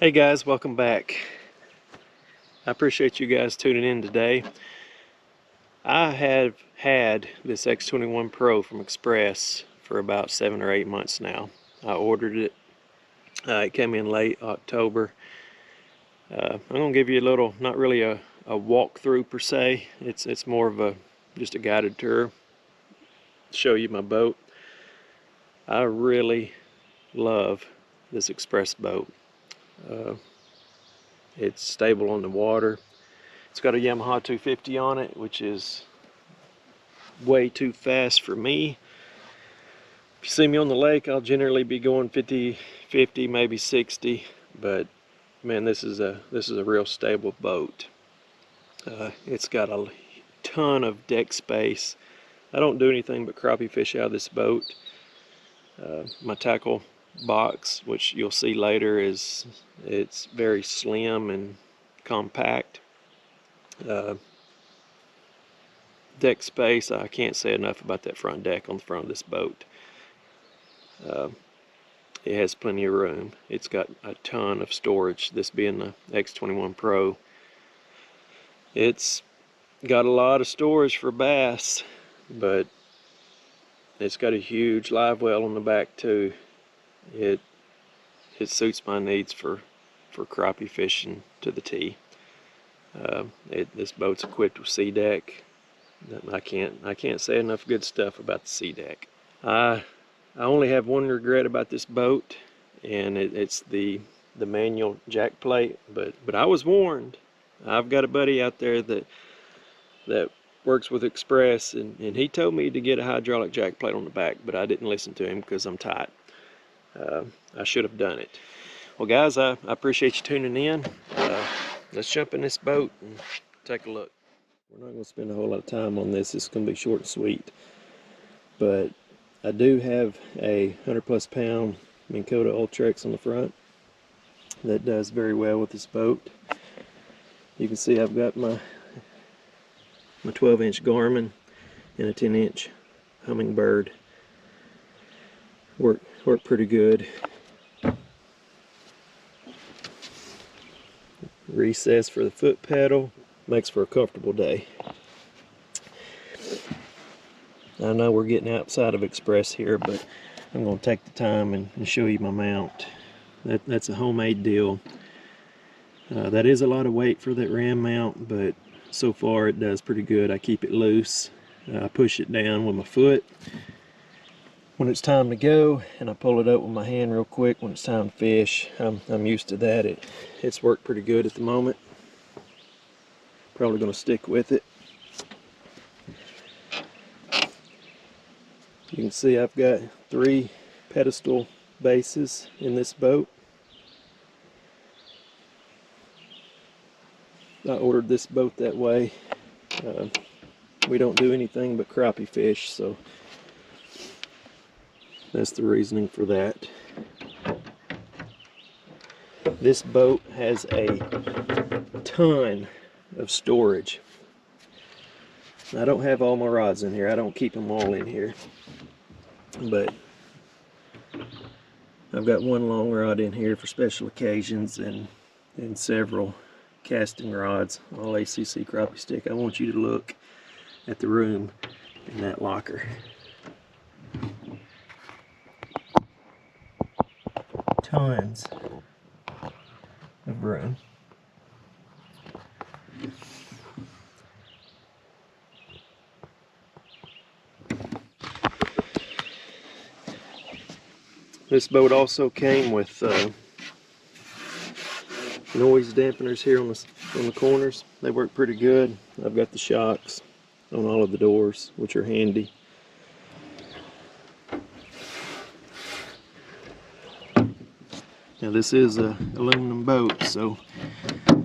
Hey guys, welcome back. I appreciate you guys tuning in today. I have had this X21 Pro from Xpress for about 7 or 8 months now. I ordered it. It came in late October. I'm going to give you a little, not really a walkthrough per se. It's more of just a guided tour. Show you my boat. I really love this Xpress boat. It's stable on the water. It's got a Yamaha 250 on it, which is way too fast for me. If you see me on the lake, I'll generally be going 50, maybe 60. But man, this is a real stable boat. It's got a ton of deck space. I don't do anything but crappie fish out of this boat. My tackle box, which you'll see later, it's very slim and compact. Deck space, I can't say enough about that front deck on the front of this boat. It has plenty of room. It's got a ton of storage, this being the X21 Pro. It's got a lot of storage for bass, but it's got a huge live well on the back too. It suits my needs for crappie fishing to the T. This boat's equipped with sea deck. I can't say enough good stuff about the sea deck. I only have one regret about this boat, and it's the manual jack plate. But I was warned. I've got a buddy out there that works with Xpress, and he told me to get a hydraulic jack plate on the back, but I didn't listen to him because I'm tight. I should have done it. Well guys, I appreciate you tuning in. Let's jump in this boat and take a look. We're not going to spend a whole lot of time on this. It's going to be short and sweet. But I do have a 100+ pound Minn Kota Ultrex on the front. That does very well with this boat. You can see I've got my 12-inch Garmin and a 10-inch Humminbird. Work pretty good. Recess for the foot pedal makes for a comfortable day. I know we're getting outside of Xpress here, but I'm going to take the time and show you my mount. That's a homemade deal. That is a lot of weight for that ram mount, but so far it does pretty good. I keep it loose. I push it down with my foot when it's time to go, and I pull it up with my hand real quick when it's time to fish. I'm used to that. It's worked pretty good at the moment. Probably going to stick with it. You can see I've got 3 pedestal bases in this boat. I ordered this boat that way. We don't do anything but crappie fish, so that's the reasoning for that. This boat has a ton of storage. I don't have all my rods in here. I don't keep them all in here. But I've got one long rod in here for special occasions and several casting rods, all ACC crappie stick. I want you to look at the room in that locker. Tons of room. This boat also came with noise dampeners here on the corners. They work pretty good. I've got the shocks on all of the doors, which are handy. Now this is a aluminum boat, so I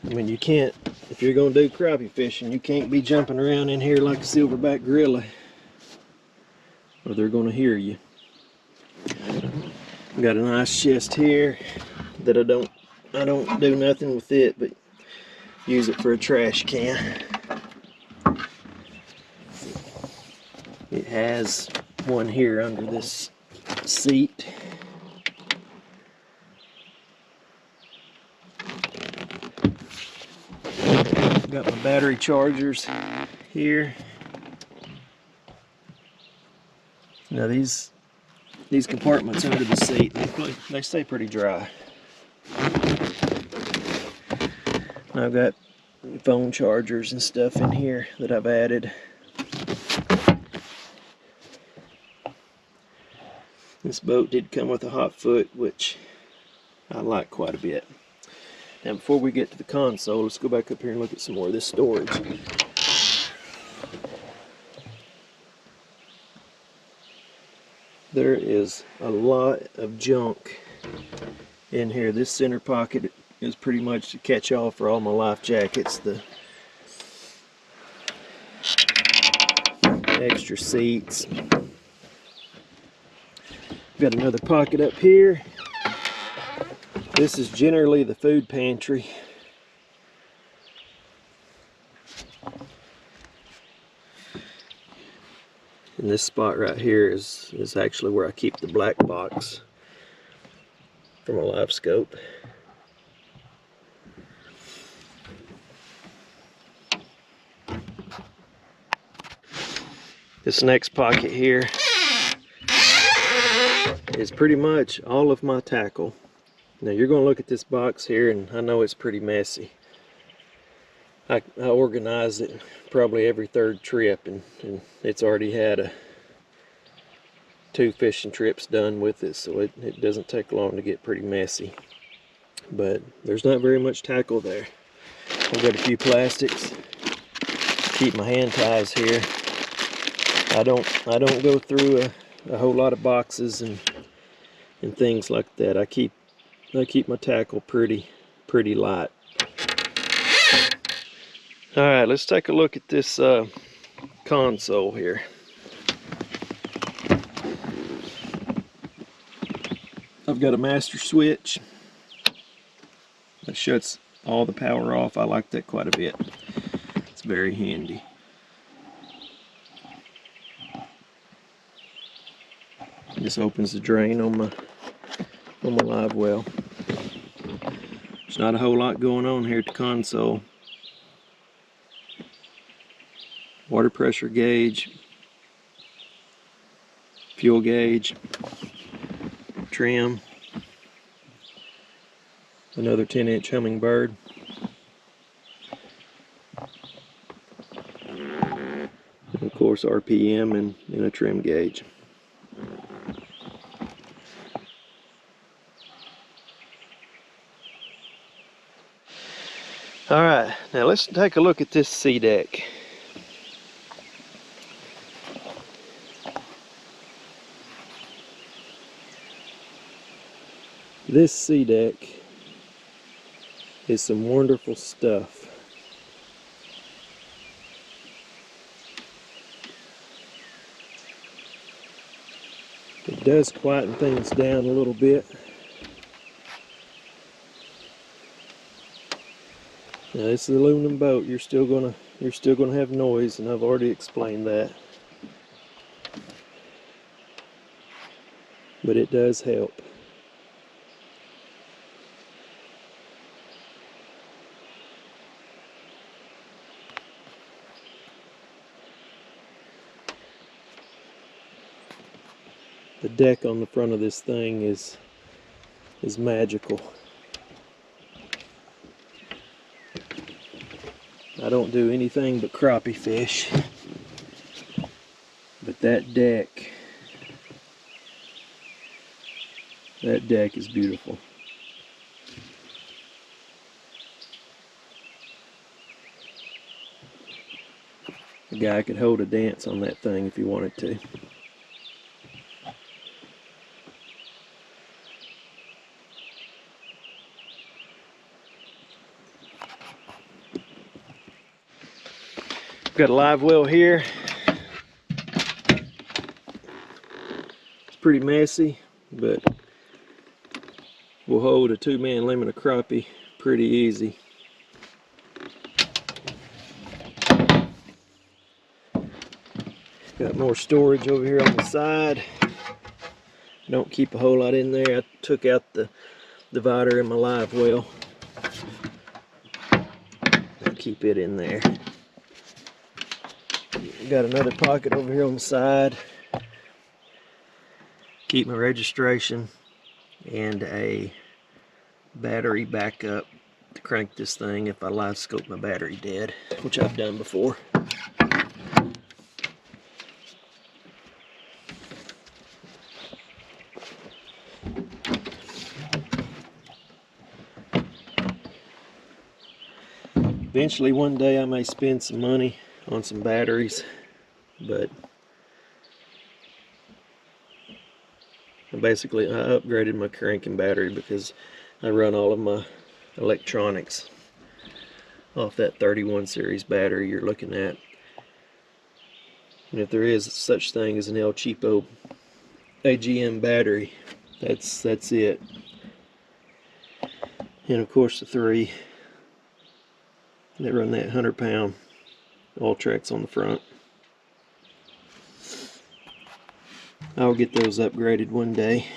mean, you can't, if you're going to do crappie fishing, you can't be jumping around in here like a silverback gorilla, or they're going to hear you. Got a nice chest here that I don't do nothing with it but use it for a trash can. It has one here under this seat. got my battery chargers here. Now these compartments under the seat, they stay pretty dry. And I've got phone chargers and stuff in here that I've added. This boat did come with a hot foot, which I like quite a bit. Now before we get to the console, let's go back up here and look at some more of this storage. There is a lot of junk in here. This center pocket is pretty much the catch-all for all my life jackets. The extra seats. Got another pocket up here. This is generally the food pantry. And this spot right here is actually where I keep the black box for my live scope. This next pocket here is pretty much all of my tackle. Now you're going to look at this box here and I know it's pretty messy. I organize it probably every third trip, and it's already had 2 fishing trips done with it, so it doesn't take long to get pretty messy. But there's not very much tackle there. I've got a few plastics. Keep my hand ties here. I don't go through a whole lot of boxes and things like that. I keep my tackle pretty light. Alright, let's take a look at this console here. I've got a master switch that shuts all the power off. I like that quite a bit. It's very handy. This opens the drain on my live well. There's not a whole lot going on here at the console. Water pressure gauge, fuel gauge, trim, another 10-inch hummingbird, and of course RPM and a trim gauge. Alright, now let's take a look at this sea deck. This sea deck is some wonderful stuff. It does quieten things down a little bit. Now this is an aluminum boat. You're still gonna have noise, and I've already explained that. But it does help. The deck on the front of this thing is magical. I don't do anything but crappie fish, but that deck is beautiful. A guy could hold a dance on that thing if he wanted to. Got a live well here. It's pretty messy, but we'll hold a 2-man limit of crappie pretty easy. Got more storage over here on the side. Don't keep a whole lot in there. I took out the divider in my live well. keep it in there. Got another pocket over here on the side. Keep my registration and a battery backup to crank this thing if I live scope my battery dead, which I've done before. Eventually one day I may spend some money on some batteries, but I upgraded my cranking battery because I run all of my electronics off that 31 series battery you're looking at. And if there is such thing as an El Cheapo AGM battery, that's it. And of course the three that run that 100-pound Ultrex on the front. I'll get those upgraded one day.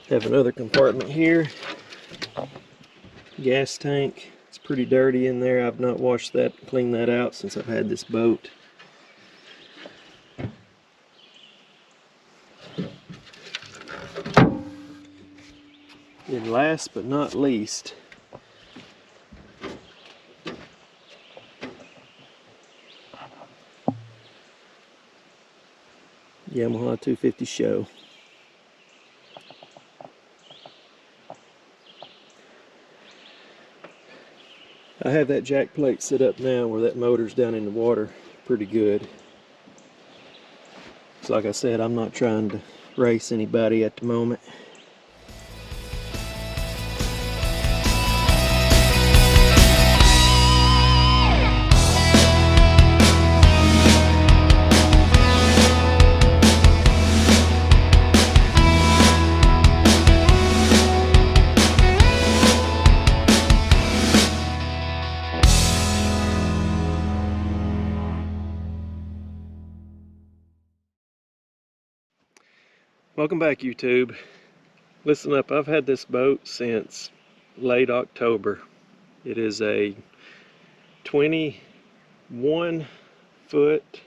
Have another compartment here. Gas tank. It's pretty dirty in there. I've not washed that, cleaned that out since I've had this boat. And last but not least, Yamaha 250 SHO. I have that jack plate set up now where that motor's down in the water pretty good. So like I said, I'm not trying to race anybody at the moment. Welcome back, YouTube. Listen up, I've had this boat since late October. It is a 21 foot